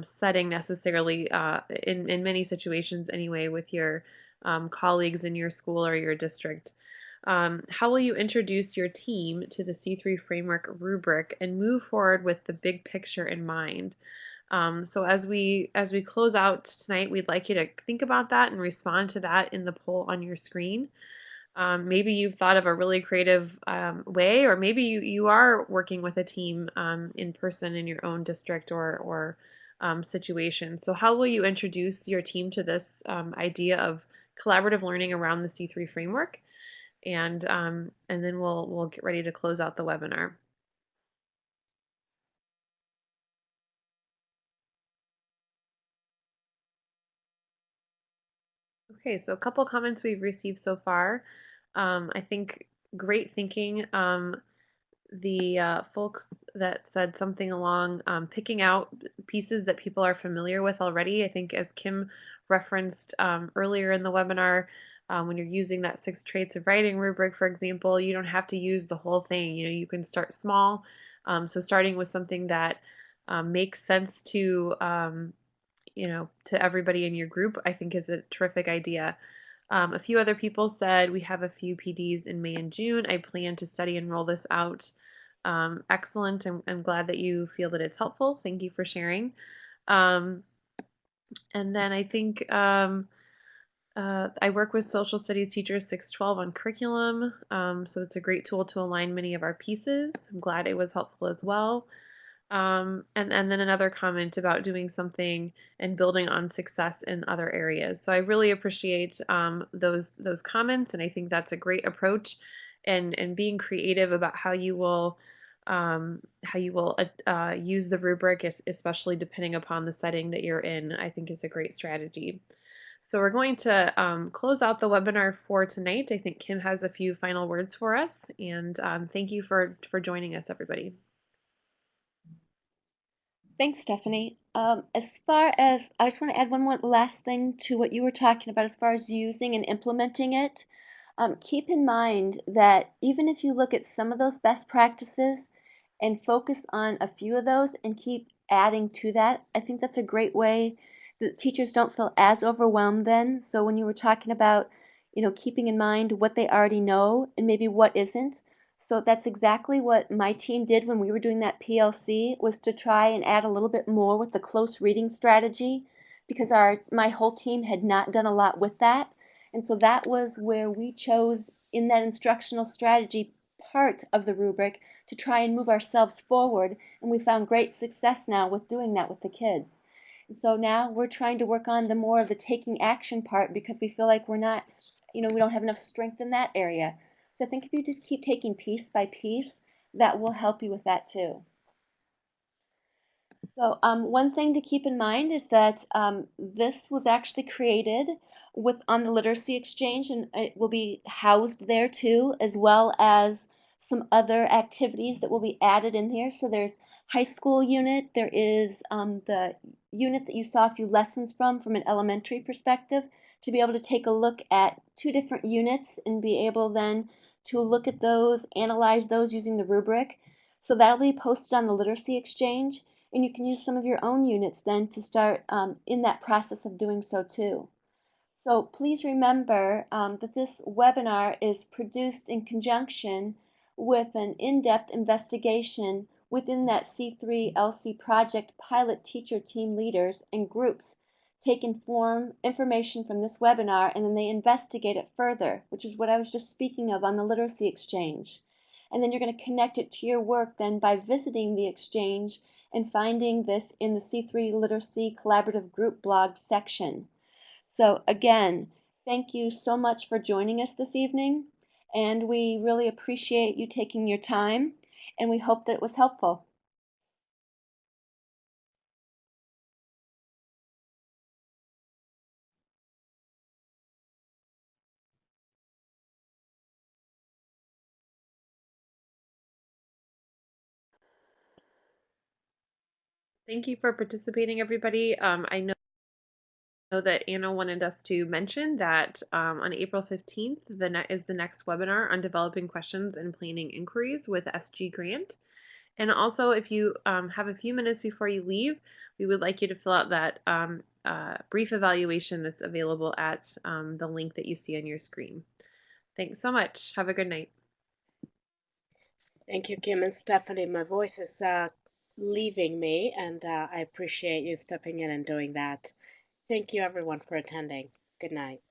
setting necessarily in many situations anyway with your colleagues in your school or your district. How will you introduce your team to the C3 framework rubric and move forward with the big picture in mind? So as we close out tonight, we'd like you to think about that and respond to that in the poll on your screen. Maybe you've thought of a really creative way, or maybe you are working with a team in person in your own district or situation. So how will you introduce your team to this idea of collaborative learning around the C3 framework? And then we'll get ready to close out the webinar. Okay, so a couple comments we've received so far. I think great thinking. The folks that said something along picking out pieces that people are familiar with already. I think as Kim referenced earlier in the webinar, when you're using that 6 traits of writing rubric, for example, you don't have to use the whole thing. You can start small. So starting with something that makes sense to to everybody in your group, I think is a terrific idea. A few other people said we have a few PDs in May and June. I plan to study and roll this out. Excellent. I'm glad that you feel that it's helpful. Thank you for sharing. And then I think I work with social studies teachers 612 on curriculum. So it's a great tool to align many of our pieces. I'm glad it was helpful as well. And then another comment about doing something and building on success in other areas. So I really appreciate those comments, and I think that's a great approach. And being creative about how you will use the rubric, especially depending upon the setting that you're in, I think is a great strategy. So we're going to close out the webinar for tonight. I think Kim has a few final words for us, and thank you for joining us, everybody. Thanks, Stephanie. As far as, I just want to add one more last thing to what you were talking about as far as using and implementing it. Keep in mind that even if you look at some of those best practices and focus on a few of those and keep adding to that, I think that's a great way that teachers don't feel as overwhelmed then. So when you were talking about, keeping in mind what they already know and maybe what isn't. So that's exactly what my team did when we were doing that PLC, was to try and add a little bit more with the close reading strategy because my whole team had not done a lot with that. And so that was where we chose in that instructional strategy part of the rubric to try and move ourselves forward. And we found great success now with doing that with the kids. And so now we're trying to work on the more of the taking action part because we feel like we're not, we don't have enough strength in that area. So I think if you just keep taking piece by piece, that will help you with that too. So one thing to keep in mind is that this was actually created on the Literacy Exchange, and it will be housed there too, as well as some other activities that will be added in here. So there's high school unit, there is the unit that you saw a few lessons from an elementary perspective, to be able to take a look at 2 different units and be able then to look at those, analyze those using the rubric. So that'll be posted on the Literacy Exchange. And you can use some of your own units then to start in that process of doing so too. So please remember that this webinar is produced in conjunction with an in-depth investigation within that C3LC project pilot teacher team leaders and groups take information from this webinar and then they investigate it further, which is what I was just speaking of on the Literacy Exchange. And then you're going to connect it to your work then by visiting the Exchange and finding this in the C3 Literacy Collaborative Group blog section. So again, thank you so much for joining us this evening, and we really appreciate you taking your time, and we hope that it was helpful. Thank you for participating, everybody. I know that Anna wanted us to mention that on April 15th is the next webinar on developing questions and planning inquiries with SG Grant. And also, if you have a few minutes before you leave, we would like you to fill out that brief evaluation that's available at the link that you see on your screen. Thanks so much. Have a good night. Thank you, Kim and Stephanie. My voice is leaving me, and I appreciate you stepping in and doing that. Thank you, everyone, for attending. Good night.